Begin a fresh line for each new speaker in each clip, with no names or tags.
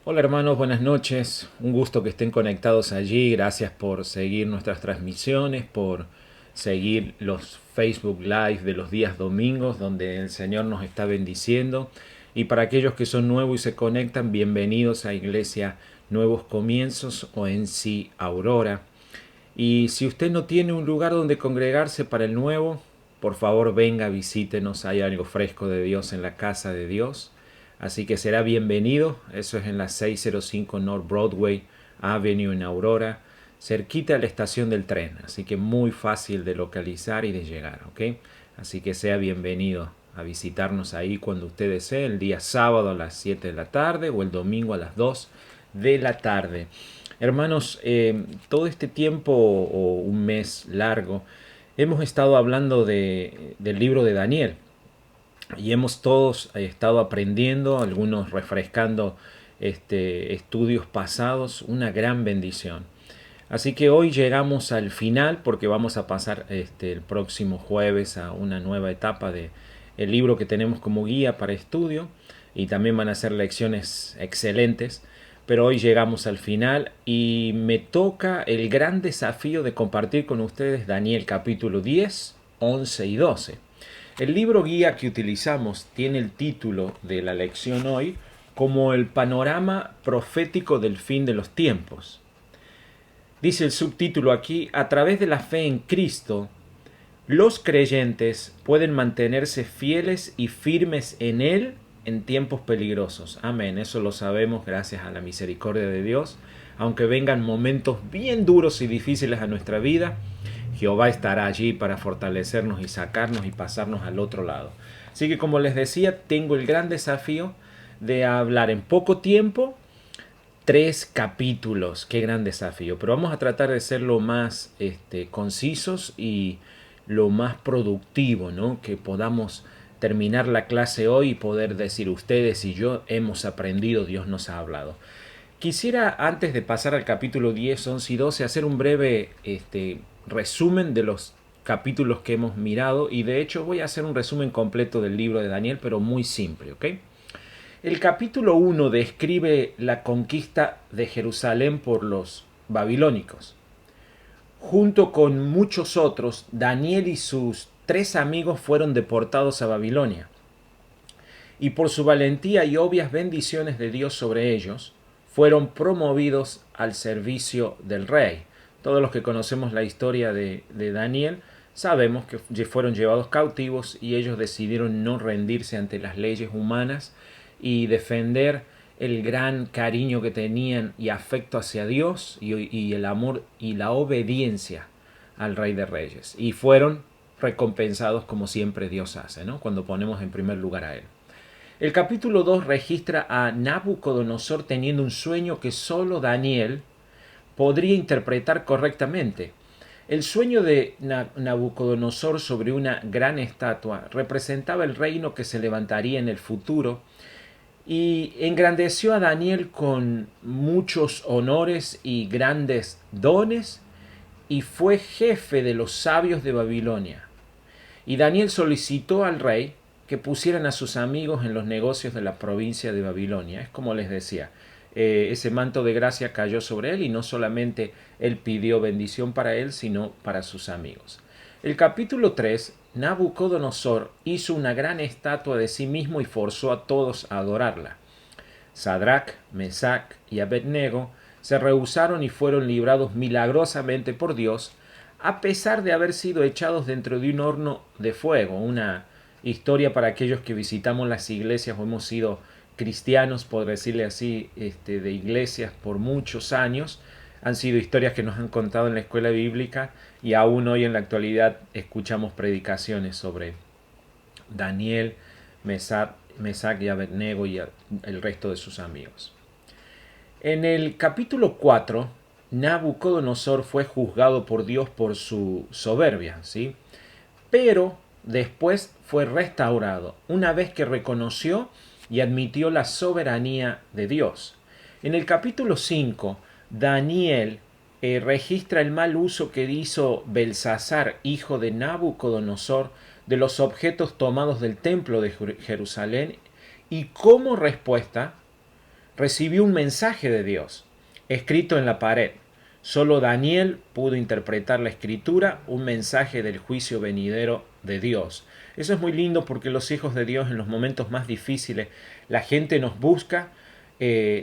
Hola hermanos, buenas noches. Un gusto que estén conectados allí. Gracias por seguir nuestras transmisiones, por seguir los Facebook Live de los días domingos donde el Señor nos está bendiciendo. Y para aquellos que son nuevos y se conectan, bienvenidos a Iglesia Nuevos Comienzos o en sí Aurora. Y si usted no tiene un lugar donde congregarse para el nuevo, por favor venga, visítenos. Hay algo fresco de Dios en la casa de Dios. Así que será bienvenido. Eso es en la 605 North Broadway Avenue en Aurora, cerquita de la estación del tren. Así que muy fácil de localizar y de llegar, ¿ok? Así que sea bienvenido a visitarnos ahí cuando usted desee, el día sábado a las 7 de la tarde o el domingo a las 2 de la tarde. Hermanos, todo este tiempo o un mes largo hemos estado hablando del libro de Daniel y hemos todos estado aprendiendo, algunos refrescando estudios pasados, una gran bendición. Así que hoy llegamos al final porque vamos a pasar el próximo jueves a una nueva etapa de el libro que tenemos como guía para estudio y también van a ser lecciones excelentes. Pero hoy llegamos al final y me toca el gran desafío de compartir con ustedes Daniel capítulo 10, 11 y 12. El libro guía que utilizamos tiene el título de la lección hoy como el panorama profético del fin de los tiempos. Dice el subtítulo aquí: a través de la fe en Cristo, los creyentes pueden mantenerse fieles y firmes en Él en tiempos peligrosos. Amén, eso lo sabemos gracias a la misericordia de Dios. Aunque vengan momentos bien duros y difíciles a nuestra vida, Jehová estará allí para fortalecernos y sacarnos y pasarnos al otro lado. Así que como les decía, tengo el gran desafío de hablar en poco tiempo 3 capítulos. Qué gran desafío. Pero vamos a tratar de ser lo más concisos y lo más productivo, ¿no? Que podamos terminar la clase hoy y poder decir ustedes y yo hemos aprendido, Dios nos ha hablado. Quisiera, antes de pasar al capítulo 10, 11 y 12, hacer un breve resumen de los capítulos que hemos mirado y de hecho voy a hacer un resumen completo del libro de Daniel, pero muy simple, ¿ok? El capítulo 1 describe la conquista de Jerusalén por los babilónicos. Junto con muchos otros, Daniel y sus 3 amigos fueron deportados a Babilonia. Y por su valentía y obvias bendiciones de Dios sobre ellos, fueron promovidos al servicio del rey. Todos los que conocemos la historia de Daniel sabemos que fueron llevados cautivos y ellos decidieron no rendirse ante las leyes humanas y defender el gran cariño que tenían y afecto hacia Dios y el amor y la obediencia al Rey de Reyes. Y fueron recompensados como siempre Dios hace, ¿no? Cuando ponemos en primer lugar a Él. El capítulo 2 registra a Nabucodonosor teniendo un sueño que solo Daniel podría interpretar correctamente. El sueño de Nabucodonosor sobre una gran estatua representaba el reino que se levantaría en el futuro y engrandeció a Daniel con muchos honores y grandes dones y fue jefe de los sabios de Babilonia. Y Daniel solicitó al rey que pusieran a sus amigos en los negocios de la provincia de Babilonia. Es como les decía, ese manto de gracia cayó sobre él y no solamente él pidió bendición para él, sino para sus amigos. El capítulo 3, Nabucodonosor hizo una gran estatua de sí mismo y forzó a todos a adorarla. Sadrach, Mesach y Abednego se rehusaron y fueron librados milagrosamente por Dios, a pesar de haber sido echados dentro de un horno de fuego. Una historia para aquellos que visitamos las iglesias o hemos sido cristianos, por decirle así, de iglesias por muchos años. Han sido historias que nos han contado en la escuela bíblica y aún hoy en la actualidad escuchamos predicaciones sobre Daniel, Mesach y Abednego y el resto de sus amigos. En el capítulo 4, Nabucodonosor fue juzgado por Dios por su soberbia, ¿sí? Pero después fue restaurado una vez que reconoció y admitió la soberanía de Dios. En el capítulo 5, Daniel registra el mal uso que hizo Belsasar, hijo de Nabucodonosor, de los objetos tomados del templo de Jerusalén y como respuesta recibió un mensaje de Dios, escrito en la pared. Solo Daniel pudo interpretar la escritura, un mensaje del juicio venidero de Dios. Eso es muy lindo porque los hijos de Dios en los momentos más difíciles, la gente nos busca.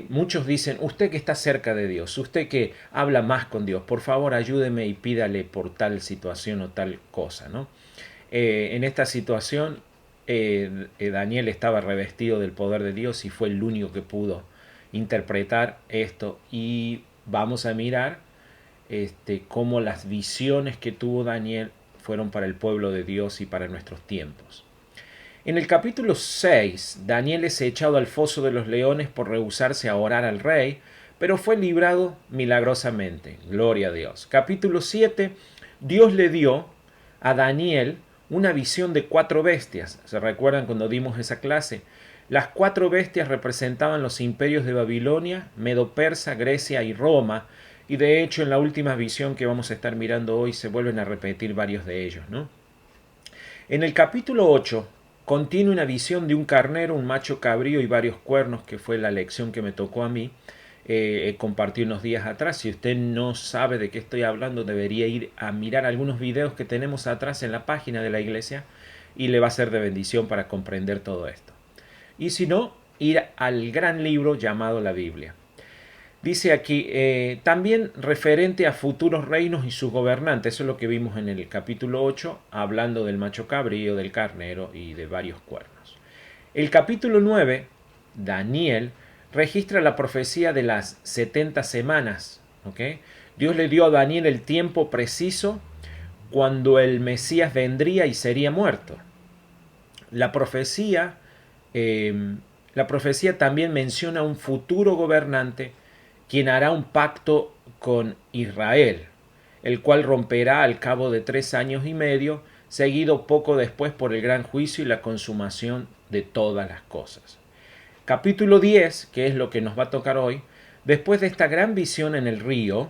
Muchos dicen, usted que está cerca de Dios, usted que habla más con Dios, por favor ayúdeme y pídale por tal situación o tal cosa, ¿no? En esta situación, Daniel estaba revestido del poder de Dios y fue el único que pudo interpretar esto. Y vamos a mirar cómo las visiones que tuvo Daniel fueron para el pueblo de Dios y para nuestros tiempos. En el capítulo 6, Daniel es echado al foso de los leones por rehusarse a orar al rey, pero fue librado milagrosamente. Gloria a Dios. Capítulo 7, Dios le dio a Daniel una visión de 4 bestias. ¿Se recuerdan cuando dimos esa clase? Las 4 bestias representaban los imperios de Babilonia, Medo-Persa, Grecia y Roma, y de hecho en la última visión que vamos a estar mirando hoy se vuelven a repetir varios de ellos, ¿no? En el capítulo 8 contiene una visión de un carnero, un macho cabrío y varios cuernos, que fue la lección que me tocó a mí. Compartí unos días atrás. Si usted no sabe de qué estoy hablando, debería ir a mirar algunos videos que tenemos atrás en la página de la iglesia y le va a ser de bendición para comprender todo esto. Y si no, ir al gran libro llamado la Biblia. Dice aquí, también referente a futuros reinos y sus gobernantes. Eso es lo que vimos en el capítulo 8, hablando del macho cabrío, del carnero y de varios cuernos. El capítulo 9, Daniel, registra la profecía de las 70 semanas. ¿Okay? Dios le dio a Daniel el tiempo preciso cuando el Mesías vendría y sería muerto. La profecía también menciona un futuro gobernante quien hará un pacto con Israel, el cual romperá al cabo de 3 años y medio, seguido poco después por el gran juicio y la consumación de todas las cosas. Capítulo 10, que es lo que nos va a tocar hoy, después de esta gran visión en el río,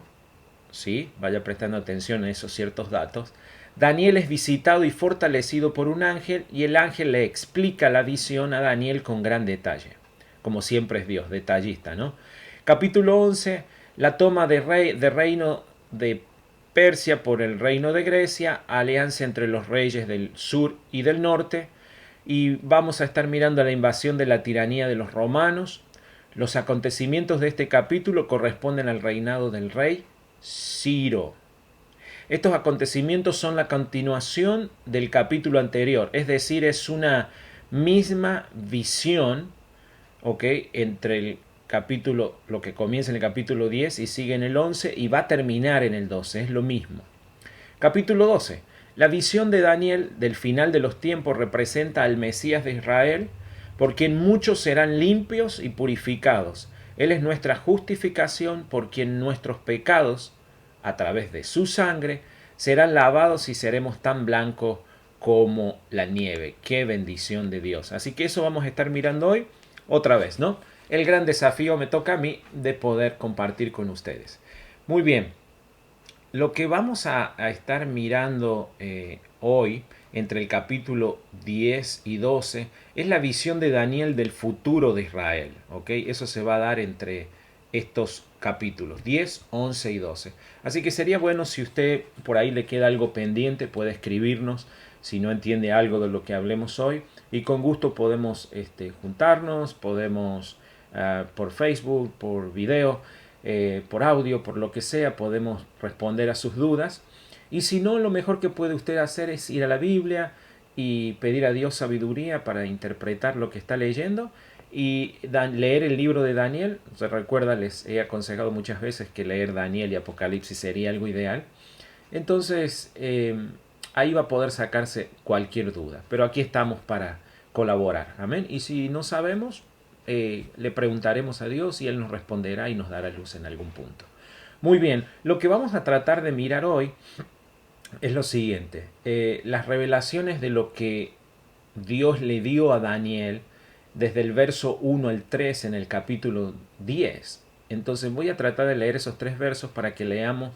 ¿sí? Vaya prestando atención a esos ciertos datos, Daniel es visitado y fortalecido por un ángel, y el ángel le explica la visión a Daniel con gran detalle. Como siempre es Dios, detallista, ¿no? Capítulo 11, la toma de reino de Persia por el reino de Grecia, alianza entre los reyes del sur y del norte, y vamos a estar mirando la invasión de la tiranía de los romanos. Los acontecimientos de este capítulo corresponden al reinado del rey Ciro. Estos acontecimientos son la continuación del capítulo anterior, es decir, es una misma visión, ¿ok? Entre el capítulo, lo que comienza en el capítulo 10 y sigue en el 11 y va a terminar en el 12, es lo mismo. Capítulo 12. La visión de Daniel del final de los tiempos representa al Mesías de Israel, por quien muchos serán limpios y purificados. Él es nuestra justificación, por quien nuestros pecados, a través de su sangre, serán lavados y seremos tan blancos como la nieve. ¡Qué bendición de Dios! Así que eso vamos a estar mirando hoy otra vez, ¿no? El gran desafío me toca a mí de poder compartir con ustedes. Muy bien, lo que vamos a estar mirando hoy, entre el capítulo 10 y 12, es la visión de Daniel del futuro de Israel. ¿Okay? Eso se va a dar entre estos capítulos 10, 11 y 12. Así que sería bueno, si usted por ahí le queda algo pendiente, puede escribirnos si no entiende algo de lo que hablemos hoy, y con gusto podemos juntarnos, podemos por Facebook, por video, por audio, por lo que sea, podemos responder a sus dudas. Y si no, lo mejor que puede usted hacer es ir a la Biblia y pedir a Dios sabiduría para interpretar lo que está leyendo y leer el libro de Daniel. Se recuerda, les he aconsejado muchas veces que leer Daniel y Apocalipsis sería algo ideal. Entonces ahí va a poder sacarse cualquier duda, pero aquí estamos para colaborar, amén. Y si no sabemos, le preguntaremos a Dios y Él nos responderá y nos dará luz en algún punto. Muy bien, lo que vamos a tratar de mirar hoy es lo siguiente, las revelaciones de lo que Dios le dio a Daniel desde el verso 1 al 3 en el capítulo 10. Entonces voy a tratar de leer esos 3 versos para que leamos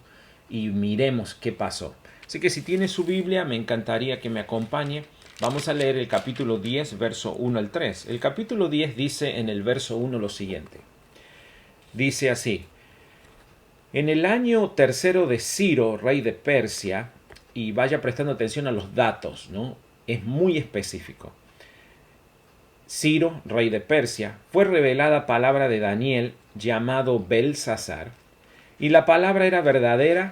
y miremos qué pasó. Así que si tiene su Biblia, me encantaría que me acompañe. Vamos a leer el capítulo 10, verso 1 al 3. El capítulo 10 dice en el verso 1 lo siguiente. Dice así: en el año tercero de Ciro, rey de Persia, y vaya prestando atención a los datos, ¿no? Es muy específico. Ciro, rey de Persia, fue revelada palabra de Daniel llamado Belsasar, y la palabra era verdadera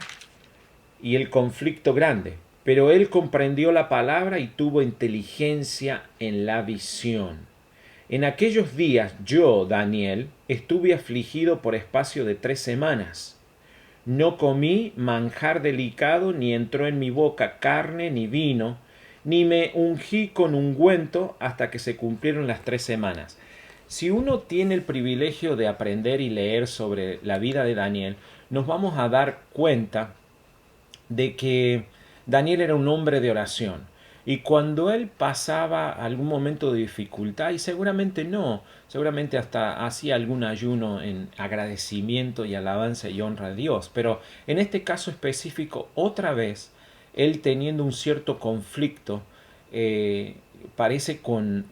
y el conflicto grande, pero él comprendió la palabra y tuvo inteligencia en la visión. En aquellos días yo, Daniel, estuve afligido por espacio de 3 semanas. No comí manjar delicado, ni entró en mi boca carne ni vino, ni me ungí con ungüento hasta que se cumplieron las 3 semanas. Si uno tiene el privilegio de aprender y leer sobre la vida de Daniel, nos vamos a dar cuenta de que Daniel era un hombre de oración. Y cuando él pasaba algún momento de dificultad, y seguramente hasta hacía algún ayuno en agradecimiento y alabanza y honra a Dios, pero en este caso específico, otra vez, él teniendo un cierto conflicto, parece con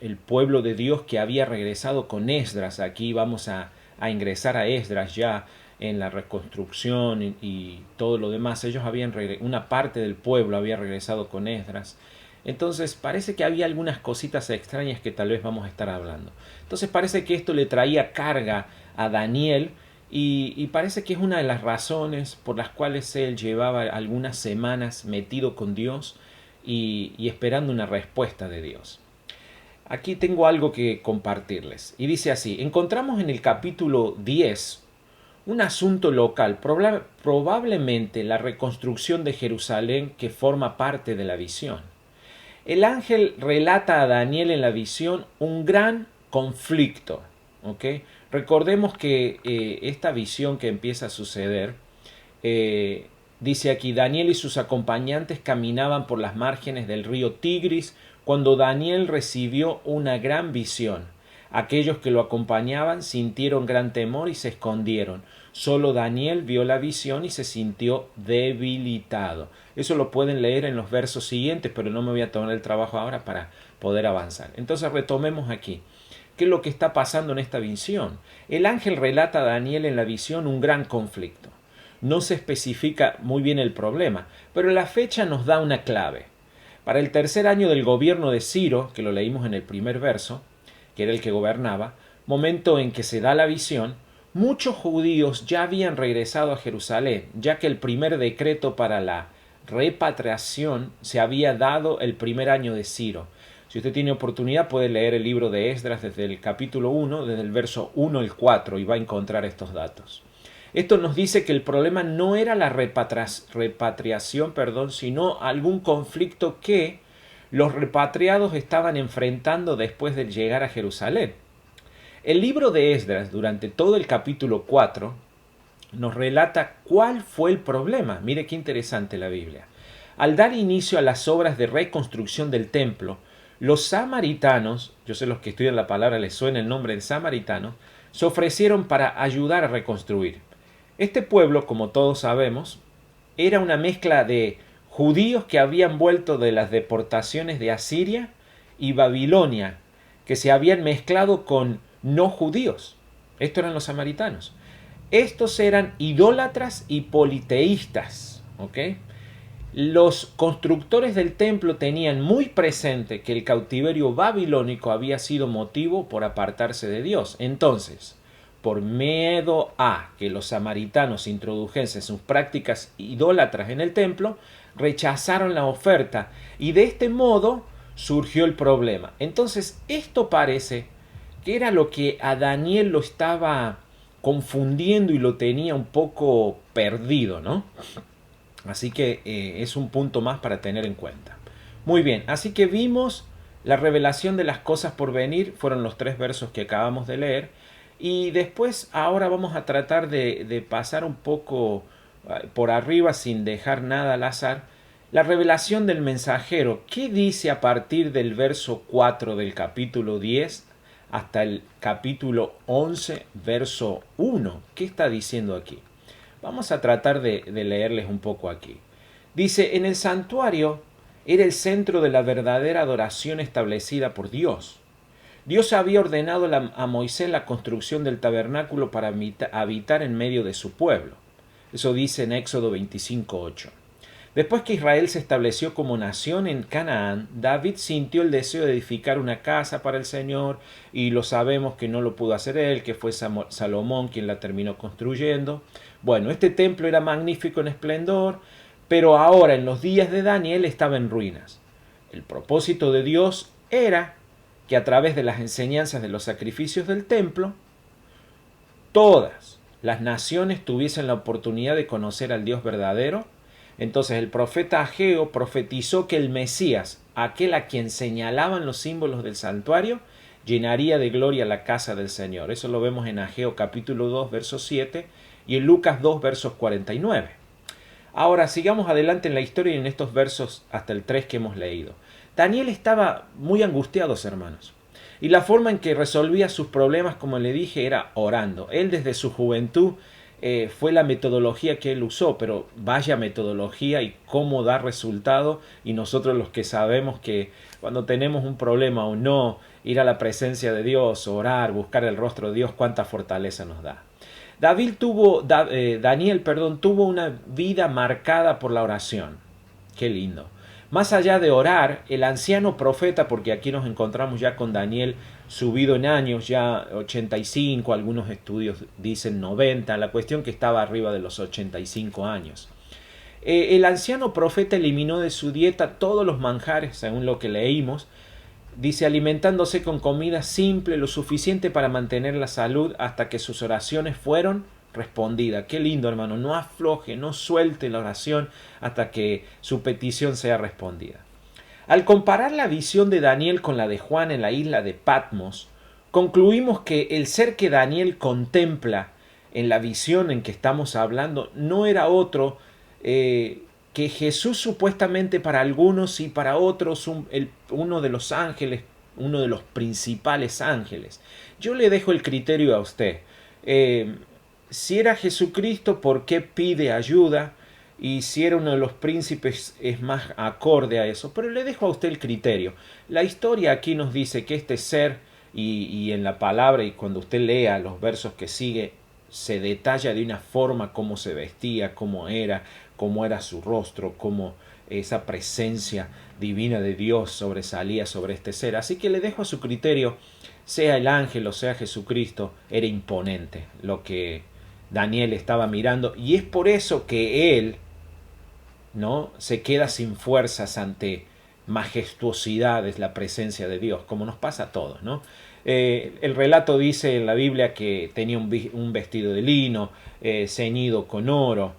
el pueblo de Dios que había regresado con Esdras. Aquí vamos a ingresar a Esdras ya en la reconstrucción y todo lo demás. Ellos una parte del pueblo había regresado con Esdras. Entonces parece que había algunas cositas extrañas que tal vez vamos a estar hablando. Entonces parece que esto le traía carga a Daniel y parece que es una de las razones por las cuales él llevaba algunas semanas metido con Dios y esperando una respuesta de Dios. Aquí tengo algo que compartirles. Y dice así: encontramos en el capítulo 10 un asunto local, probablemente la reconstrucción de Jerusalén, que forma parte de la visión. El ángel relata a Daniel en la visión un gran conflicto. ¿Okay? Recordemos que esta visión que empieza a suceder, dice aquí: Daniel y sus acompañantes caminaban por las márgenes del río Tigris cuando Daniel recibió una gran visión. Aquellos que lo acompañaban sintieron gran temor y se escondieron. Solo Daniel vio la visión y se sintió debilitado. Eso lo pueden leer en los versos siguientes, pero no me voy a tomar el trabajo ahora para poder avanzar. Entonces retomemos aquí. ¿Qué es lo que está pasando en esta visión? El ángel relata a Daniel en la visión un gran conflicto. No se especifica muy bien el problema, pero la fecha nos da una clave. Para el tercer año del gobierno de Ciro, que lo leímos en el primer verso, que era el que gobernaba, momento en que se da la visión, muchos judíos ya habían regresado a Jerusalén, ya que el primer decreto para la repatriación se había dado el primer año de Ciro. Si usted tiene oportunidad puede leer el libro de Esdras desde el capítulo 1, desde el verso 1 al 4, y va a encontrar estos datos. Esto nos dice que el problema no era la repatriación, sino algún conflicto que los repatriados estaban enfrentando después de llegar a Jerusalén. El libro de Esdras, durante todo el capítulo 4, nos relata cuál fue el problema. Mire qué interesante la Biblia. Al dar inicio a las obras de reconstrucción del templo, los samaritanos, yo sé los que estudian la palabra les suena el nombre de samaritanos, se ofrecieron para ayudar a reconstruir. Este pueblo, como todos sabemos, era una mezcla de judíos que habían vuelto de las deportaciones de Asiria y Babilonia, que se habían mezclado con no judíos. Estos eran los samaritanos. Estos eran idólatras y politeístas. ¿Okay? Los constructores del templo tenían muy presente que el cautiverio babilónico había sido motivo por apartarse de Dios. Entonces, por miedo a que los samaritanos introdujesen sus prácticas idólatras en el templo, rechazaron la oferta y de este modo surgió el problema. Entonces, esto parece que era lo que a Daniel lo estaba confundiendo y lo tenía un poco perdido, ¿no? Así que es un punto más para tener en cuenta. Muy bien, así que vimos la revelación de las cosas por venir, fueron los 3 versos que acabamos de leer, y después ahora vamos a tratar de pasar un poco por arriba sin dejar nada al azar. La revelación del mensajero, ¿qué dice a partir del verso 4 del capítulo 10 hasta el capítulo 11, verso 1? ¿Qué está diciendo aquí? Vamos a tratar de leerles un poco aquí. Dice: en el santuario era el centro de la verdadera adoración establecida por Dios. Dios había ordenado a Moisés la construcción del tabernáculo para habitar en medio de su pueblo. Eso dice en Éxodo 25:8. Después que Israel se estableció como nación en Canaán, David sintió el deseo de edificar una casa para el Señor, y lo sabemos que no lo pudo hacer él, que fue Salomón quien la terminó construyendo. Bueno, este templo era magnífico en esplendor, pero ahora en los días de Daniel estaba en ruinas. El propósito de Dios era que a través de las enseñanzas de los sacrificios del templo, todas las naciones tuviesen la oportunidad de conocer al Dios verdadero. Entonces el profeta Ageo profetizó que el Mesías, aquel a quien señalaban los símbolos del santuario, llenaría de gloria la casa del Señor. Eso lo vemos en Ageo capítulo 2, verso 7 y en Lucas 2, versos 49. Ahora sigamos adelante en la historia y en estos versos hasta el 3 que hemos leído. Daniel estaba muy angustiado, hermanos. Y la forma en que resolvía sus problemas, como le dije, era orando. Él desde su juventud fue la metodología que él usó, pero vaya metodología y cómo da resultado. Y nosotros los que sabemos que cuando tenemos un problema o no, ir a la presencia de Dios, orar, buscar el rostro de Dios, cuánta fortaleza nos da. Daniel tuvo una vida marcada por la oración. Qué lindo. Más allá de orar, el anciano profeta, porque aquí nos encontramos ya con Daniel subido en años, ya 85, algunos estudios dicen 90, la cuestión que estaba arriba de los 85 años. El anciano profeta eliminó de su dieta todos los manjares, según lo que leímos, dice alimentándose con comida simple, lo suficiente para mantener la salud hasta que sus oraciones fueron respondidas. Qué lindo, hermano, no afloje, no suelte la oración hasta que su petición sea respondida. Al comparar la visión de Daniel con la de Juan en la isla de Patmos, concluimos que el ser que Daniel contempla en la visión en que estamos hablando no era otro que Jesús supuestamente para algunos y para otros uno de los ángeles, uno de los principales ángeles. Yo le dejo el criterio a usted. Si era Jesucristo, ¿por qué pide ayuda? Y si era uno de los príncipes, es más acorde a eso. Pero le dejo a usted el criterio. La historia aquí nos dice que este ser, y en la palabra, y cuando usted lea los versos que sigue, se detalla de una forma cómo se vestía, cómo era su rostro, cómo esa presencia divina de Dios sobresalía sobre este ser. Así que le dejo a su criterio, sea el ángel o sea Jesucristo, era imponente lo que Daniel estaba mirando, y es por eso que él no se queda sin fuerzas ante majestuosidades, la presencia de Dios, como nos pasa a todos, ¿no? El relato dice en la Biblia que tenía un vestido de lino, ceñido con oro,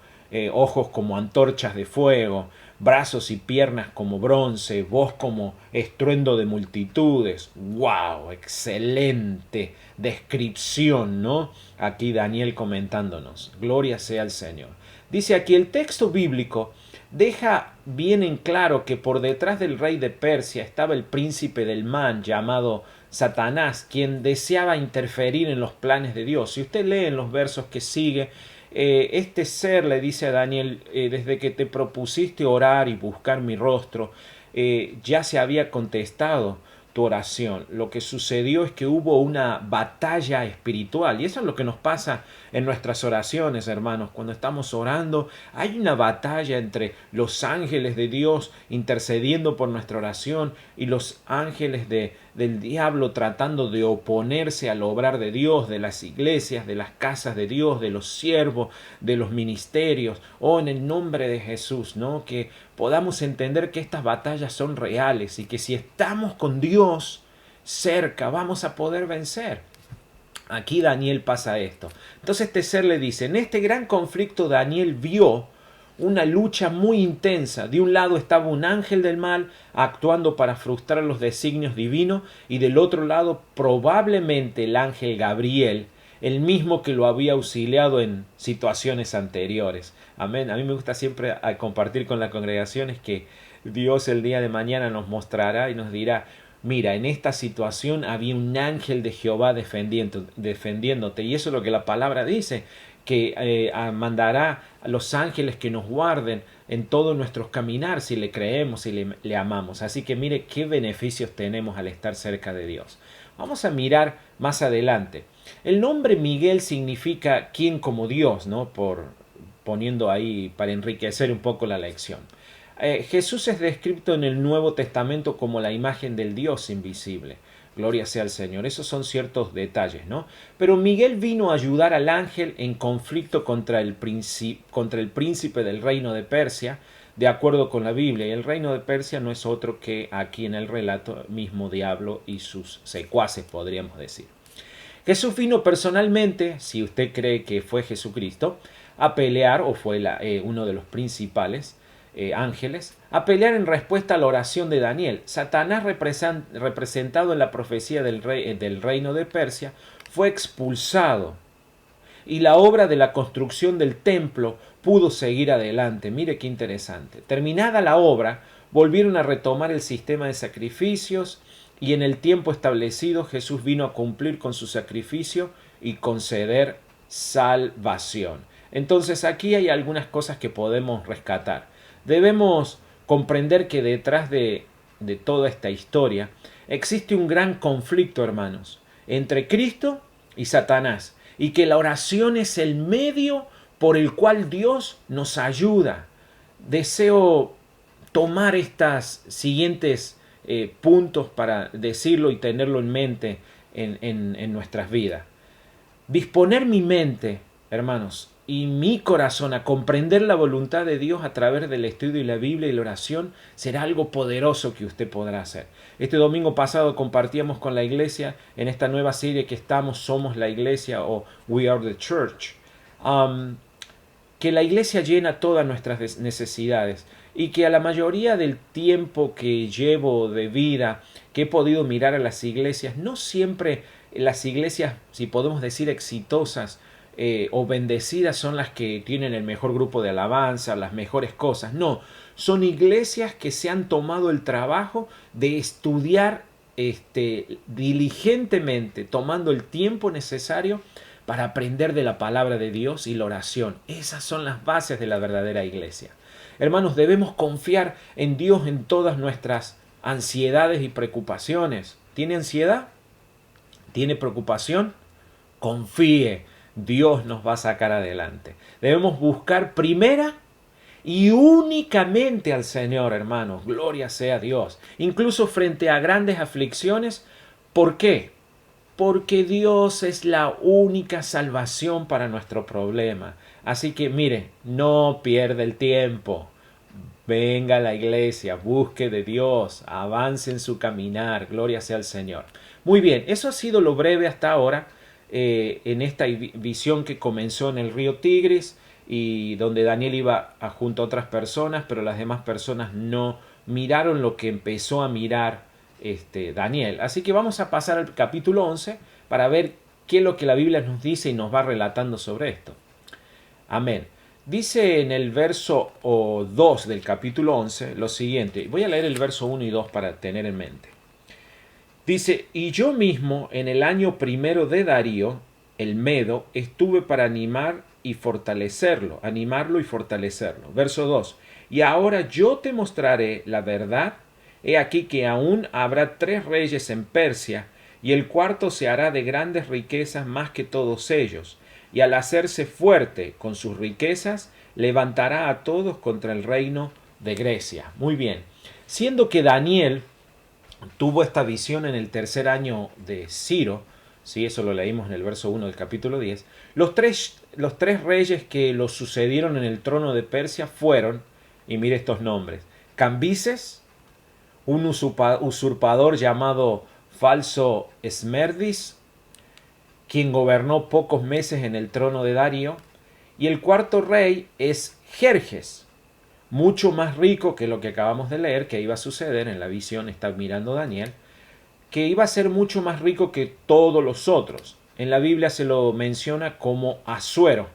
ojos como antorchas de fuego, brazos y piernas como bronce, voz como estruendo de multitudes. ¡Wow! Excelente descripción, ¿no? Aquí Daniel comentándonos. Gloria sea al Señor. Dice aquí el texto bíblico deja bien en claro que por detrás del rey de Persia estaba el príncipe del mal llamado Satanás, quien deseaba interferir en los planes de Dios. Si usted lee en los versos que sigue, este ser le dice a Daniel, desde que te propusiste orar y buscar mi rostro, ya se había contestado tu oración. Lo que sucedió es que hubo una batalla espiritual, y eso es lo que nos pasa en nuestras oraciones, hermanos. Cuando estamos orando, hay una batalla entre los ángeles de Dios intercediendo por nuestra oración y los ángeles del diablo tratando de oponerse al obrar de Dios, de las iglesias, de las casas de Dios, de los siervos, de los ministerios. En el nombre de Jesús, ¿no? Que podamos entender que estas batallas son reales y que si estamos con Dios cerca vamos a poder vencer. Aquí Daniel pasa esto. Entonces este ser le dice, en este gran conflicto Daniel vio una lucha muy intensa. De un lado estaba un ángel del mal actuando para frustrar los designios divinos, y del otro lado probablemente el ángel Gabriel, el mismo que lo había auxiliado en situaciones anteriores. Amén. A mí me gusta siempre compartir con las congregaciones que Dios el día de mañana nos mostrará y nos dirá, mira, en esta situación había un ángel de Jehová defendiéndote. Y eso es lo que la palabra dice, que mandará a los ángeles que nos guarden en todo nuestros caminar si le creemos y le amamos. Así que mire qué beneficios tenemos al estar cerca de Dios. Vamos a mirar más adelante. El nombre Miguel significa quien como Dios, ¿no? Poniendo ahí para enriquecer un poco la lección. Jesús es descrito en el Nuevo Testamento como la imagen del Dios invisible. Gloria sea al Señor. Esos son ciertos detalles, ¿no? Pero Miguel vino a ayudar al ángel en conflicto contra el príncipe del reino de Persia, de acuerdo con la Biblia. Y el reino de Persia no es otro que aquí en el relato mismo diablo y sus secuaces, podríamos decir. Jesús vino personalmente, si usted cree que fue Jesucristo, a pelear, o fue uno de los principales ángeles, a pelear en respuesta a la oración de Daniel. Satanás, representado en la profecía del reino de Persia, fue expulsado y la obra de la construcción del templo pudo seguir adelante. Mire qué interesante. Terminada la obra, volvieron a retomar el sistema de sacrificios y en el tiempo establecido Jesús vino a cumplir con su sacrificio y conceder salvación. Entonces aquí hay algunas cosas que podemos rescatar. Debemos comprender que detrás de toda esta historia existe un gran conflicto, hermanos, entre Cristo y Satanás, y que la oración es el medio por el cual Dios nos ayuda. Deseo tomar estos siguientes puntos para decirlo y tenerlo en mente en nuestras vidas. Disponer mi mente, hermanos, y mi corazón a comprender la voluntad de Dios a través del estudio de la Biblia y la oración será algo poderoso que usted podrá hacer. Este domingo pasado compartíamos con la iglesia en esta nueva serie que estamos, Somos la Iglesia o We Are the Church, que la iglesia llena todas nuestras necesidades y que a la mayoría del tiempo que llevo de vida, que he podido mirar a las iglesias, no siempre las iglesias, si podemos decir exitosas, o bendecidas son las que tienen el mejor grupo de alabanza, las mejores cosas. No, son iglesias que se han tomado el trabajo de estudiar diligentemente, tomando el tiempo necesario para aprender de la palabra de Dios y la oración. Esas son las bases de la verdadera iglesia. Hermanos, debemos confiar en Dios en todas nuestras ansiedades y preocupaciones. ¿Tiene ansiedad? ¿Tiene preocupación? Confíe. Dios nos va a sacar adelante. Debemos buscar primera y únicamente al Señor, hermanos. Gloria sea a Dios. Incluso frente a grandes aflicciones. ¿Por qué? Porque Dios es la única salvación para nuestro problema. Así que mire, no pierda el tiempo. Venga a la iglesia, busque de Dios, avance en su caminar. Gloria sea al Señor. Muy bien, eso ha sido lo breve hasta ahora. En esta visión que comenzó en el río Tigris y donde Daniel iba junto a otras personas, pero las demás personas no miraron lo que empezó a mirar Daniel. Así que vamos a pasar al capítulo 11 para ver qué es lo que la Biblia nos dice y nos va relatando sobre esto. Amén. Dice en el verso 2 del capítulo 11 lo siguiente. Voy a leer el verso 1 y 2 para tener en mente. Dice, y yo mismo en el año primero de Darío, el Medo, estuve para animarlo y fortalecerlo. Verso 2, y ahora yo te mostraré la verdad. He aquí que aún habrá 3 reyes en Persia, y el cuarto se hará de grandes riquezas más que todos ellos, y al hacerse fuerte con sus riquezas, levantará a todos contra el reino de Grecia. Muy bien, siendo que Daniel tuvo esta visión en el tercer año de Ciro, ¿sí? Eso lo leímos en el verso 1 del capítulo 10, los tres reyes que lo sucedieron en el trono de Persia fueron, y mire estos nombres, Cambises, un usurpador llamado Falso Esmerdis, quien gobernó pocos meses en el trono de Darío, y el cuarto rey es Jerjes, mucho más rico que lo que acabamos de leer, que iba a suceder en la visión, está mirando Daniel, que iba a ser mucho más rico que todos los otros. En la Biblia se lo menciona como Asuero,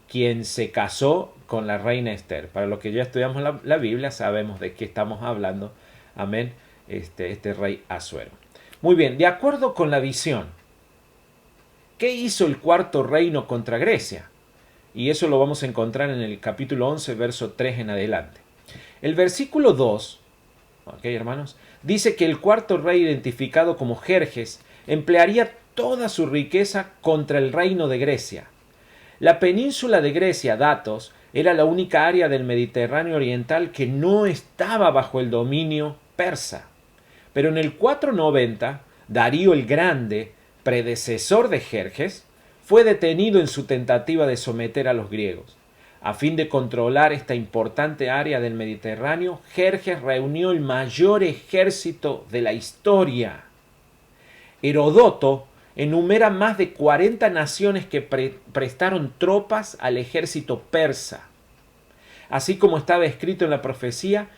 quien se casó con la reina Esther. Para los que ya estudiamos la Biblia sabemos de qué estamos hablando. Amén. Este rey Asuero. Muy bien, de acuerdo con la visión, ¿qué hizo el cuarto reino contra Grecia? Y eso lo vamos a encontrar en el capítulo 11, verso 3 en adelante. El versículo 2, ¿ok, hermanos? Dice que el cuarto rey, identificado como Jerjes, emplearía toda su riqueza contra el reino de Grecia. La península de Grecia, Datos, era la única área del Mediterráneo oriental que no estaba bajo el dominio persa. Pero en el 490, Darío el Grande, predecesor de Jerjes, fue detenido en su tentativa de someter a los griegos. A fin de controlar esta importante área del Mediterráneo, Jerjes reunió el mayor ejército de la historia. Heródoto enumera más de 40 naciones que prestaron tropas al ejército persa. Así como estaba escrito en la profecía,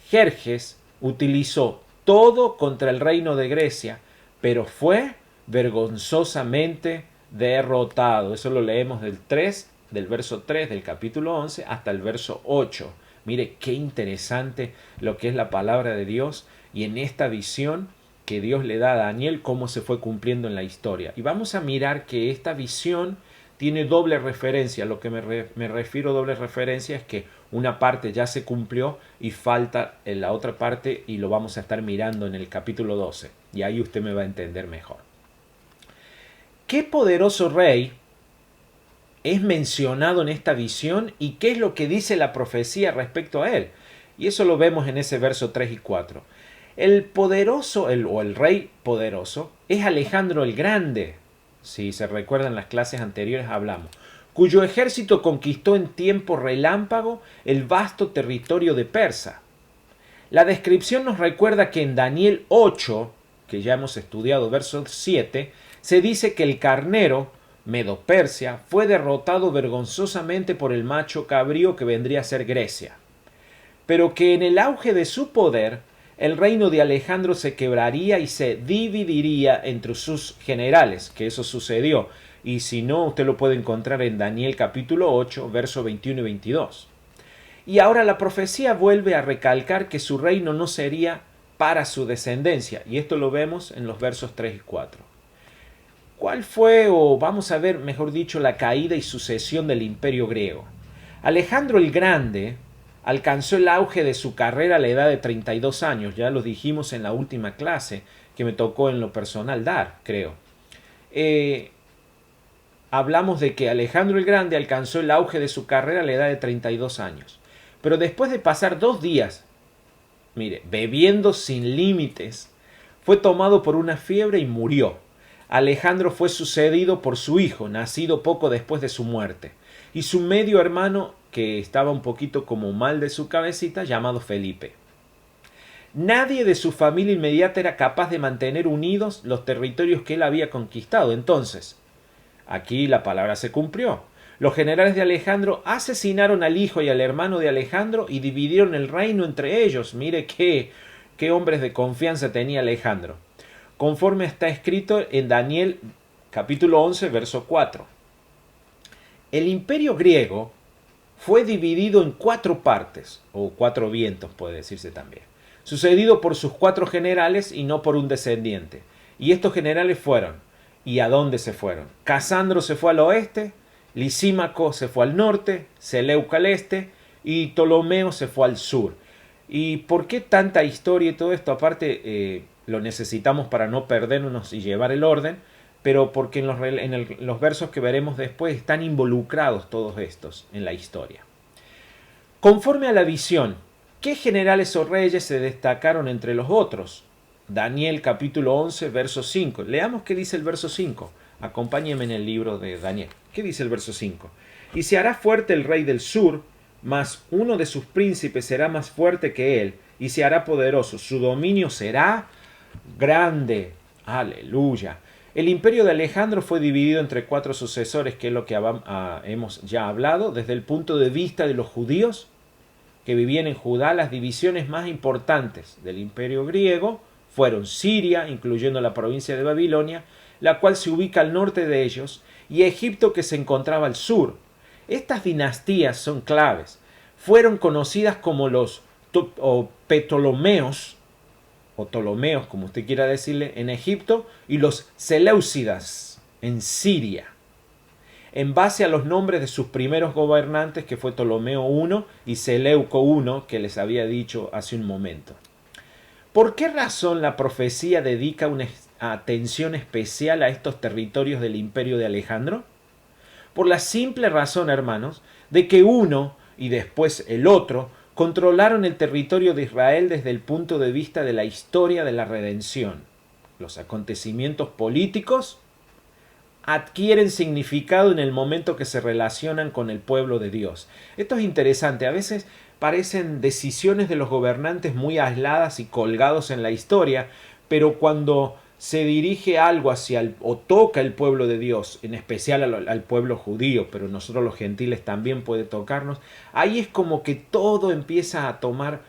Jerjes utilizó todo contra el reino de Grecia, pero fue vergonzosamente derrotado. Eso lo leemos del verso 3 del capítulo 11 hasta el verso 8. Mire qué interesante lo que es la palabra de Dios y en esta visión que Dios le da a Daniel, cómo se fue cumpliendo en la historia. Y vamos a mirar que esta visión tiene doble referencia. Lo que me refiero a doble referencia es que una parte ya se cumplió y falta en la otra parte y lo vamos a estar mirando en el capítulo 12. Y ahí usted me va a entender mejor. ¿Qué poderoso rey es mencionado en esta visión y qué es lo que dice la profecía respecto a él? Y eso lo vemos en ese verso 3 y 4. El poderoso, o el rey poderoso, es Alejandro el Grande. Si se recuerdan las clases anteriores hablamos. Cuyo ejército conquistó en tiempo relámpago el vasto territorio de Persa. La descripción nos recuerda que en Daniel 8, que ya hemos estudiado, verso 7, se dice que el carnero, Medo-Persia, fue derrotado vergonzosamente por el macho cabrío que vendría a ser Grecia. Pero que en el auge de su poder, el reino de Alejandro se quebraría y se dividiría entre sus generales, que eso sucedió. Y si no, usted lo puede encontrar en Daniel capítulo 8, versos 21 y 22. Y ahora la profecía vuelve a recalcar que su reino no sería para su descendencia. Y esto lo vemos en los versos 3 y 4. ¿Cuál fue, o vamos a ver, mejor dicho, la caída y sucesión del imperio griego? Alejandro el Grande alcanzó el auge de su carrera a la edad de 32 años. Ya lo dijimos en la última clase que me tocó en lo personal dar, creo. Hablamos de que Alejandro el Grande alcanzó el auge de su carrera a la edad de 32 años. Pero después de pasar 2 días, mire, bebiendo sin límites, fue tomado por una fiebre y murió. Alejandro fue sucedido por su hijo, nacido poco después de su muerte, y su medio hermano, que estaba un poquito como mal de su cabecita, llamado Felipe. Nadie de su familia inmediata era capaz de mantener unidos los territorios que él había conquistado. Entonces, aquí la palabra se cumplió. Los generales de Alejandro asesinaron al hijo y al hermano de Alejandro y dividieron el reino entre ellos. Mire qué hombres de confianza tenía Alejandro. Conforme está escrito en Daniel capítulo 11, verso 4. El imperio griego fue dividido en 4 partes, o 4 vientos puede decirse también, sucedido por sus 4 generales y no por un descendiente. Y estos generales fueron, ¿y a dónde se fueron? Casandro se fue al oeste, Lisímaco se fue al norte, Seleuco al este y Ptolomeo se fue al sur. ¿Y por qué tanta historia y todo esto? Aparte, lo necesitamos para no perdernos y llevar el orden, pero porque en los versos que veremos después están involucrados todos estos en la historia. Conforme a la visión, ¿qué generales o reyes se destacaron entre los otros? Daniel capítulo 11, verso 5. Leamos qué dice el verso 5. Acompáñenme en el libro de Daniel. ¿Qué dice el verso 5? Y se hará fuerte el rey del sur, mas uno de sus príncipes será más fuerte que él, y se hará poderoso. Su dominio será grande. Aleluya. El imperio de Alejandro fue dividido entre 4 sucesores, que es lo que hemos ya hablado. Desde el punto de vista de los judíos que vivían en Judá, las divisiones más importantes del imperio griego fueron Siria, incluyendo la provincia de Babilonia, la cual se ubica al norte de ellos, y Egipto, que se encontraba al sur. Estas dinastías son claves. Fueron conocidas como los Ptolomeos, o Ptolomeos, como usted quiera decirle, en Egipto, y los Seleucidas en Siria, en base a los nombres de sus primeros gobernantes, que fue Ptolomeo I y Seleuco I, que les había dicho hace un momento. ¿Por qué razón la profecía dedica atención especial a estos territorios del imperio de Alejandro? Por la simple razón, hermanos, de que uno y después el otro controlaron el territorio de Israel desde el punto de vista de la historia de la redención. Los acontecimientos políticos adquieren significado en el momento que se relacionan con el pueblo de Dios. Esto es interesante. A veces parecen decisiones de los gobernantes muy aisladas y colgados en la historia, pero cuando se dirige algo hacia o toca el pueblo de Dios, en especial al pueblo judío, pero nosotros los gentiles también puede tocarnos, ahí es como que todo empieza a tomar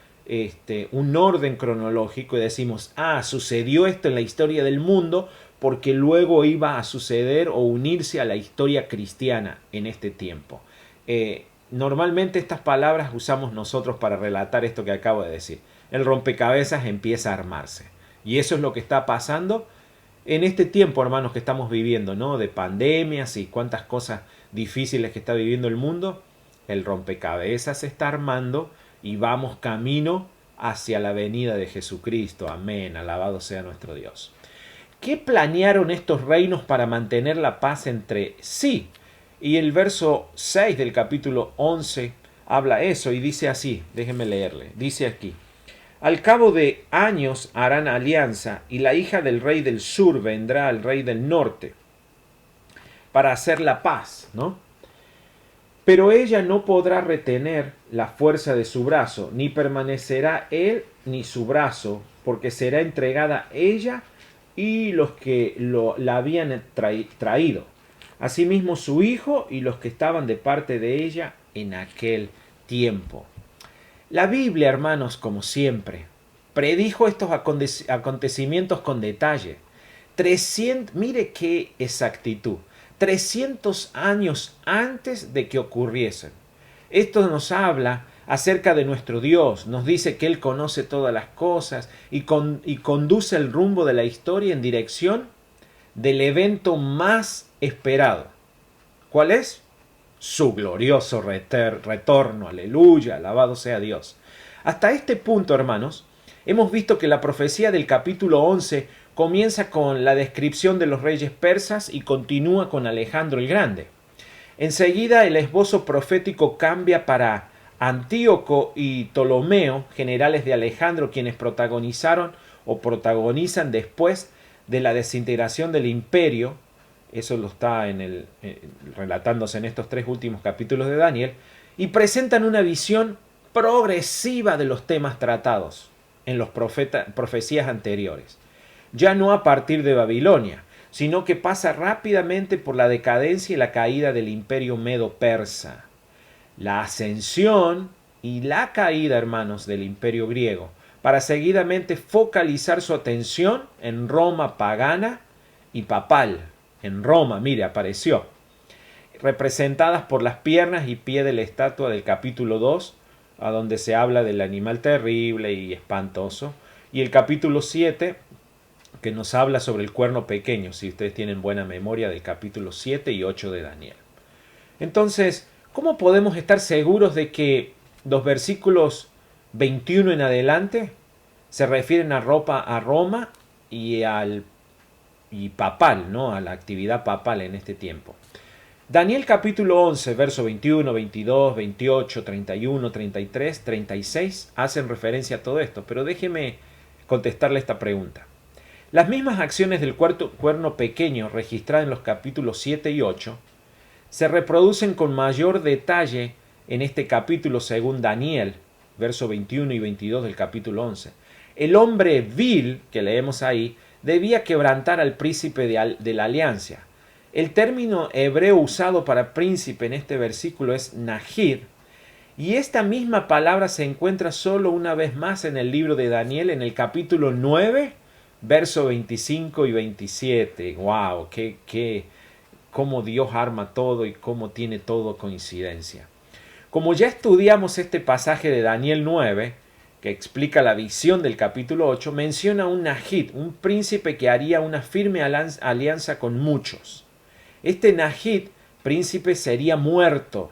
un orden cronológico y decimos, sucedió esto en la historia del mundo porque luego iba a suceder o unirse a la historia cristiana en este tiempo. Normalmente estas palabras usamos nosotros para relatar esto que acabo de decir. El rompecabezas empieza a armarse. Y eso es lo que está pasando en este tiempo, hermanos, que estamos viviendo, ¿no? De pandemias y cuántas cosas difíciles que está viviendo el mundo. El rompecabezas se está armando y vamos camino hacia la venida de Jesucristo. Amén. Alabado sea nuestro Dios. ¿Qué planearon estos reinos para mantener la paz entre sí? Y el verso 6 del capítulo 11 habla eso y dice así, déjenme leerle, dice aquí: al cabo de años harán alianza y la hija del rey del sur vendrá al rey del norte para hacer la paz, ¿no? Pero ella no podrá retener la fuerza de su brazo, ni permanecerá él ni su brazo, porque será entregada ella y los que la habían traído. Asimismo su hijo y los que estaban de parte de ella en aquel tiempo. La Biblia, hermanos, como siempre, predijo estos acontecimientos con detalle. Mire qué exactitud. 300 años antes de que ocurriesen. Esto nos habla acerca de nuestro Dios. Nos dice que Él conoce todas las cosas y conduce el rumbo de la historia en dirección del evento más esperado. ¿Cuál es? Su glorioso retorno. Aleluya, alabado sea Dios. Hasta este punto, hermanos, hemos visto que la profecía del capítulo 11 comienza con la descripción de los reyes persas y continúa con Alejandro el Grande. Enseguida el esbozo profético cambia para Antíoco y Ptolomeo, generales de Alejandro, quienes protagonizan después de la desintegración del imperio. Eso lo está relatándose en estos 3 últimos capítulos de Daniel, y presentan una visión progresiva de los temas tratados en las profecías anteriores. Ya no a partir de Babilonia, sino que pasa rápidamente por la decadencia y la caída del imperio medo-persa, la ascensión y la caída, hermanos, del imperio griego, para seguidamente focalizar su atención en Roma pagana y papal. En Roma, mire, apareció, representadas por las piernas y pie de la estatua del capítulo 2, a donde se habla del animal terrible y espantoso, y el capítulo 7, que nos habla sobre el cuerno pequeño, si ustedes tienen buena memoria, del capítulo 7 y 8 de Daniel. Entonces, ¿cómo podemos estar seguros de que los versículos 21 en adelante se refieren a Roma y papal, ¿no? A la actividad papal en este tiempo? Daniel capítulo 11, verso 21, 22, 28, 31, 33, 36 hacen referencia a todo esto, pero déjeme contestarle esta pregunta. Las mismas acciones del cuerno pequeño registradas en los capítulos 7 y 8 se reproducen con mayor detalle en este capítulo según Daniel, verso 21 y 22 del capítulo 11. El hombre vil que leemos ahí debía quebrantar al príncipe de la alianza. El término hebreo usado para príncipe en este versículo es Nahid, y esta misma palabra se encuentra solo una vez más en el libro de Daniel en el capítulo 9, verso 25 y 27. ¡Wow! Cómo Dios arma todo y cómo tiene todo coincidencia. Como ya estudiamos este pasaje de Daniel 9, que explica la visión del capítulo 8, menciona un Nahid, un príncipe que haría una firme alianza con muchos. Este Nahid, príncipe, sería muerto.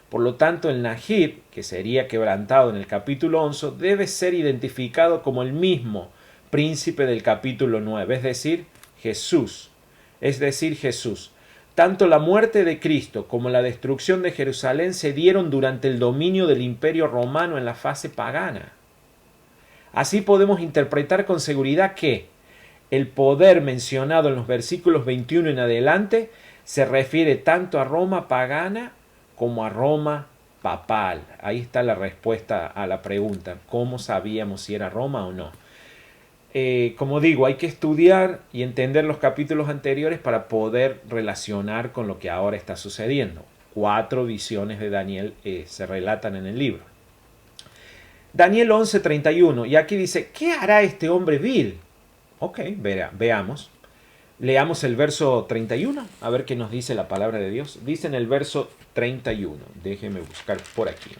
Por lo tanto, el Nahid, que sería quebrantado en el capítulo 11, debe ser identificado como el mismo príncipe del capítulo 9, es decir, Jesús. Tanto la muerte de Cristo como la destrucción de Jerusalén se dieron durante el dominio del Imperio Romano en la fase pagana. Así podemos interpretar con seguridad que el poder mencionado en los versículos 21 en adelante se refiere tanto a Roma pagana como a Roma papal. Ahí está la respuesta a la pregunta, ¿cómo sabíamos si era Roma o no? Como digo, hay que estudiar y entender los capítulos anteriores para poder relacionar con lo que ahora está sucediendo. 4 visiones de Daniel se relatan en el libro. Daniel 11:31, y aquí dice, ¿qué hará este hombre vil? Ok, veamos. Leamos el verso 31, a ver qué nos dice la palabra de Dios. Dice en el verso 31, déjeme buscar por aquí.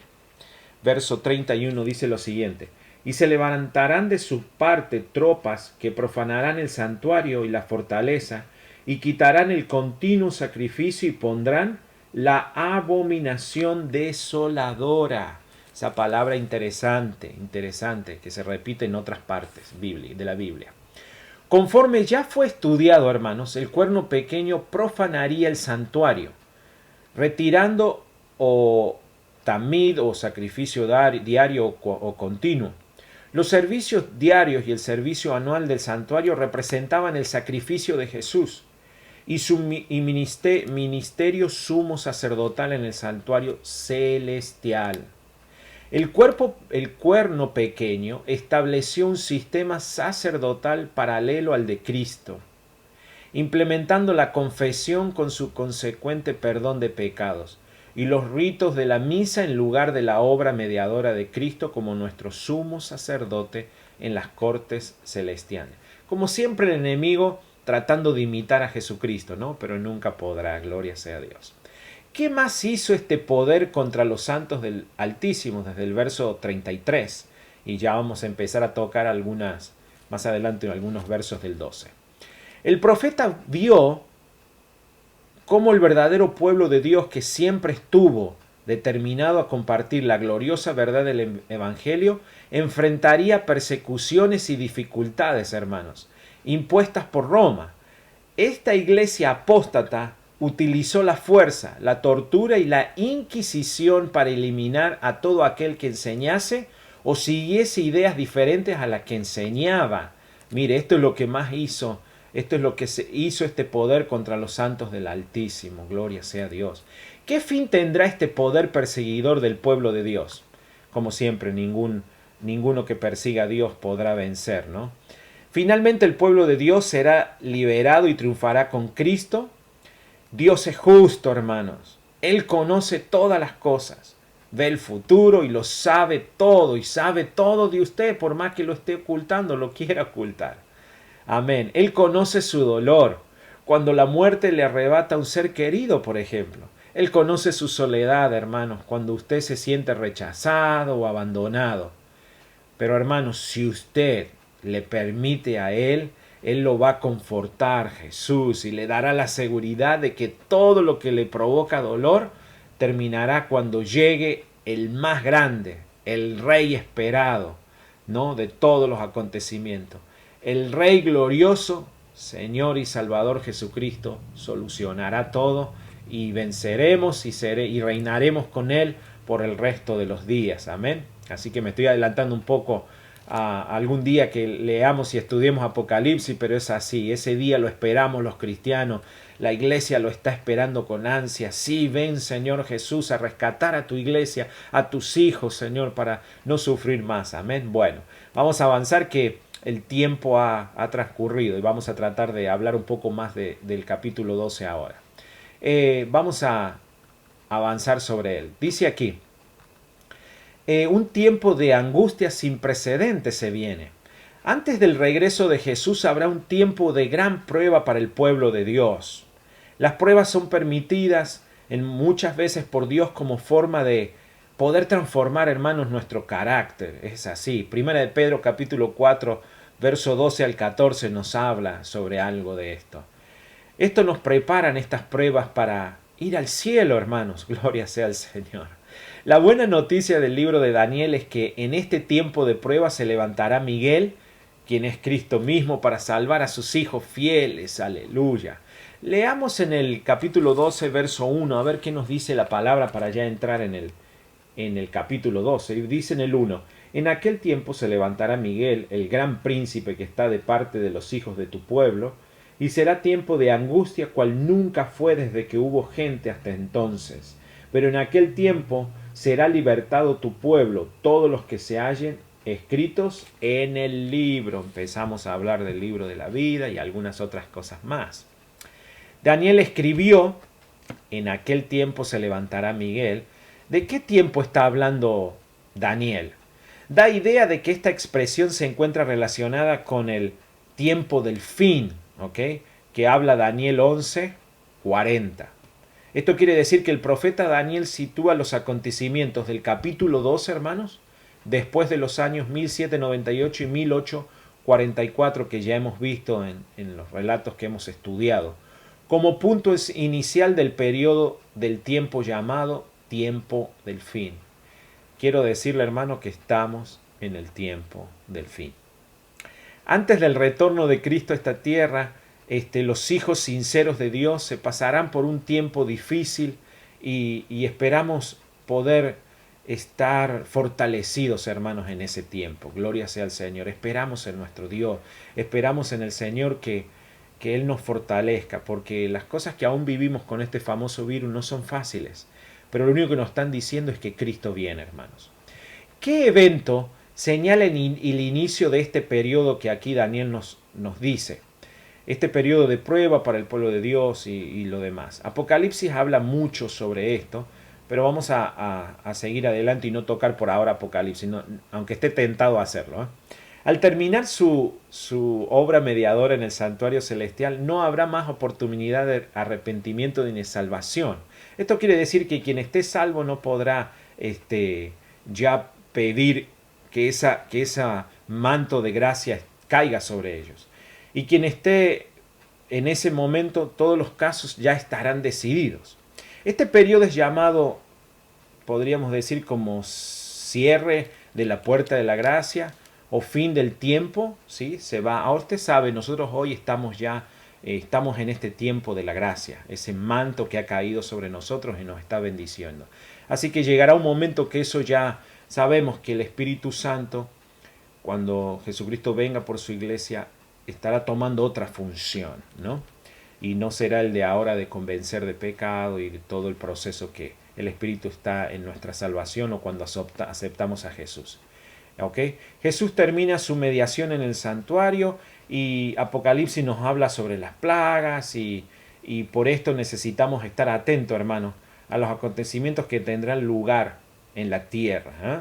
Verso 31 dice lo siguiente, y se levantarán de su parte tropas que profanarán el santuario y la fortaleza, y quitarán el continuo sacrificio y pondrán la abominación desoladora. Esa palabra interesante, que se repite en otras partes de la Biblia. Conforme ya fue estudiado, hermanos, el cuerno pequeño profanaría el santuario, retirando o tamid o sacrificio diario o continuo. Los servicios diarios y el servicio anual del santuario representaban el sacrificio de Jesús y su ministerio sumo sacerdotal en el santuario celestial. El cuerno pequeño estableció un sistema sacerdotal paralelo al de Cristo, implementando la confesión con su consecuente perdón de pecados y los ritos de la misa en lugar de la obra mediadora de Cristo como nuestro sumo sacerdote en las cortes celestiales. Como siempre el enemigo tratando de imitar a Jesucristo, ¿no? Pero nunca podrá, gloria sea a Dios. ¿Qué más hizo este poder contra los santos del Altísimo desde el verso 33? Y ya vamos a empezar a tocar más adelante algunos versos del 12. El profeta vio cómo el verdadero pueblo de Dios que siempre estuvo determinado a compartir la gloriosa verdad del Evangelio, enfrentaría persecuciones y dificultades, hermanos, impuestas por Roma. Esta iglesia apóstata utilizó la fuerza, la tortura y la inquisición para eliminar a todo aquel que enseñase o siguiese ideas diferentes a las que enseñaba. Mire, esto es lo que más hizo, esto es lo que hizo este poder contra los santos del Altísimo, gloria sea a Dios. ¿Qué fin tendrá este poder perseguidor del pueblo de Dios? Como siempre, ninguno que persiga a Dios podrá vencer, ¿no? Finalmente el pueblo de Dios será liberado y triunfará con Cristo. Dios es justo, hermanos. Él conoce todas las cosas, ve el futuro y lo sabe todo, y sabe todo de usted, por más que lo esté ocultando, lo quiera ocultar. Amén. Él conoce su dolor, cuando la muerte le arrebata a un ser querido, por ejemplo. Él conoce su soledad, hermanos, cuando usted se siente rechazado o abandonado. Pero, hermanos, si usted le permite a Él lo va a confortar, Jesús, y le dará la seguridad de que todo lo que le provoca dolor terminará cuando llegue el más grande, el Rey esperado, ¿no?, de todos los acontecimientos. El Rey glorioso, Señor y Salvador Jesucristo, solucionará todo y venceremos y reinaremos con Él por el resto de los días. Amén. Así que me estoy adelantando un poco a algún día que leamos y estudiemos Apocalipsis, pero es así, ese día lo esperamos los cristianos, la iglesia lo está esperando con ansia. Sí, ven, Señor Jesús, a rescatar a tu iglesia, a tus hijos, Señor, para no sufrir más. Amén. Bueno, vamos a avanzar, que el tiempo ha transcurrido, y vamos a tratar de hablar un poco más del capítulo 12 ahora. Vamos a avanzar sobre él. Dice aquí, un tiempo de angustia sin precedentes se viene. Antes del regreso de Jesús habrá un tiempo de gran prueba para el pueblo de Dios. Las pruebas son permitidas muchas veces por Dios como forma de poder transformar, hermanos, nuestro carácter. Es así. Primera de Pedro capítulo 4, verso 12 al 14 nos habla sobre algo de esto. Esto nos preparan estas pruebas para ir al cielo, hermanos. Gloria sea al Señor. La buena noticia del libro de Daniel es que en este tiempo de prueba se levantará Miguel, quien es Cristo mismo para salvar a sus hijos fieles. Aleluya. Leamos en el capítulo 12, verso 1, a ver qué nos dice la palabra para ya entrar en el capítulo 12. Dice en el 1, en aquel tiempo se levantará Miguel, el gran príncipe que está de parte de los hijos de tu pueblo, y será tiempo de angustia cual nunca fue desde que hubo gente hasta entonces. Pero en aquel tiempo será libertado tu pueblo, todos los que se hallen escritos en el libro. Empezamos a hablar del libro de la vida y algunas otras cosas más. Daniel escribió, en aquel tiempo se levantará Miguel. ¿De qué tiempo está hablando Daniel? Da idea de que esta expresión se encuentra relacionada con el tiempo del fin, ¿ok? Que habla Daniel 11:40. Esto quiere decir que el profeta Daniel sitúa los acontecimientos del capítulo 2, hermanos, después de los años 1798 y 1844 que ya hemos visto en los relatos que hemos estudiado, como punto inicial del periodo del tiempo llamado tiempo del fin. Quiero decirle, hermano, que estamos en el tiempo del fin. Antes del retorno de Cristo a esta tierra, los hijos sinceros de Dios se pasarán por un tiempo difícil y esperamos poder estar fortalecidos, hermanos, en ese tiempo. Gloria sea al Señor. Esperamos en nuestro Dios, esperamos en el Señor que Él nos fortalezca, porque las cosas que aún vivimos con este famoso virus no son fáciles, pero lo único que nos están diciendo es que Cristo viene, hermanos. ¿Qué evento señala el inicio de este periodo que aquí Daniel nos dice? Este periodo de prueba para el pueblo de Dios y lo demás. Apocalipsis habla mucho sobre esto, pero vamos a seguir adelante y no tocar por ahora Apocalipsis, aunque esté tentado a hacerlo. Al terminar su obra mediadora en el santuario celestial, no habrá más oportunidad de arrepentimiento ni de salvación. Esto quiere decir que quien esté salvo no podrá ya pedir que esa manto de gracia caiga sobre ellos. Y quien esté en ese momento, todos los casos ya estarán decididos. Este periodo es llamado, podríamos decir, como cierre de la puerta de la gracia o fin del tiempo, ¿sí? Se va. Ahora usted sabe, nosotros hoy estamos en este tiempo de la gracia, ese manto que ha caído sobre nosotros y nos está bendiciendo. Así que llegará un momento que eso ya sabemos que el Espíritu Santo, cuando Jesucristo venga por su iglesia, estará tomando otra función, ¿no? Y no será el de ahora de convencer de pecado y de todo el proceso que el Espíritu está en nuestra salvación o cuando aceptamos a Jesús. ¿Okay? Jesús termina su mediación en el santuario y Apocalipsis nos habla sobre las plagas y por esto necesitamos estar atentos, hermanos, a los acontecimientos que tendrán lugar en la tierra, ¿eh?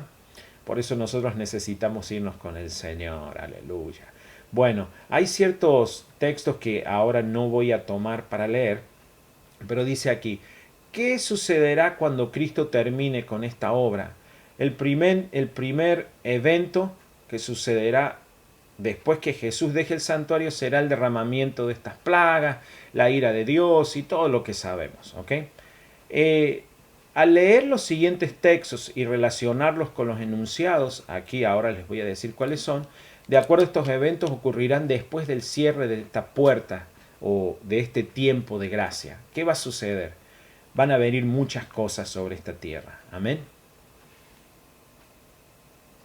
Por eso nosotros necesitamos irnos con el Señor, aleluya. Bueno, hay ciertos textos que ahora no voy a tomar para leer, pero dice aquí, ¿qué sucederá cuando Cristo termine con esta obra? El primer evento que sucederá después que Jesús deje el santuario será el derramamiento de estas plagas, la ira de Dios y todo lo que sabemos, ¿ok? Al leer los siguientes textos y relacionarlos con los enunciados, aquí ahora les voy a decir cuáles son, de acuerdo a estos eventos ocurrirán después del cierre de esta puerta o de este tiempo de gracia. ¿Qué va a suceder? Van a venir muchas cosas sobre esta tierra. Amén.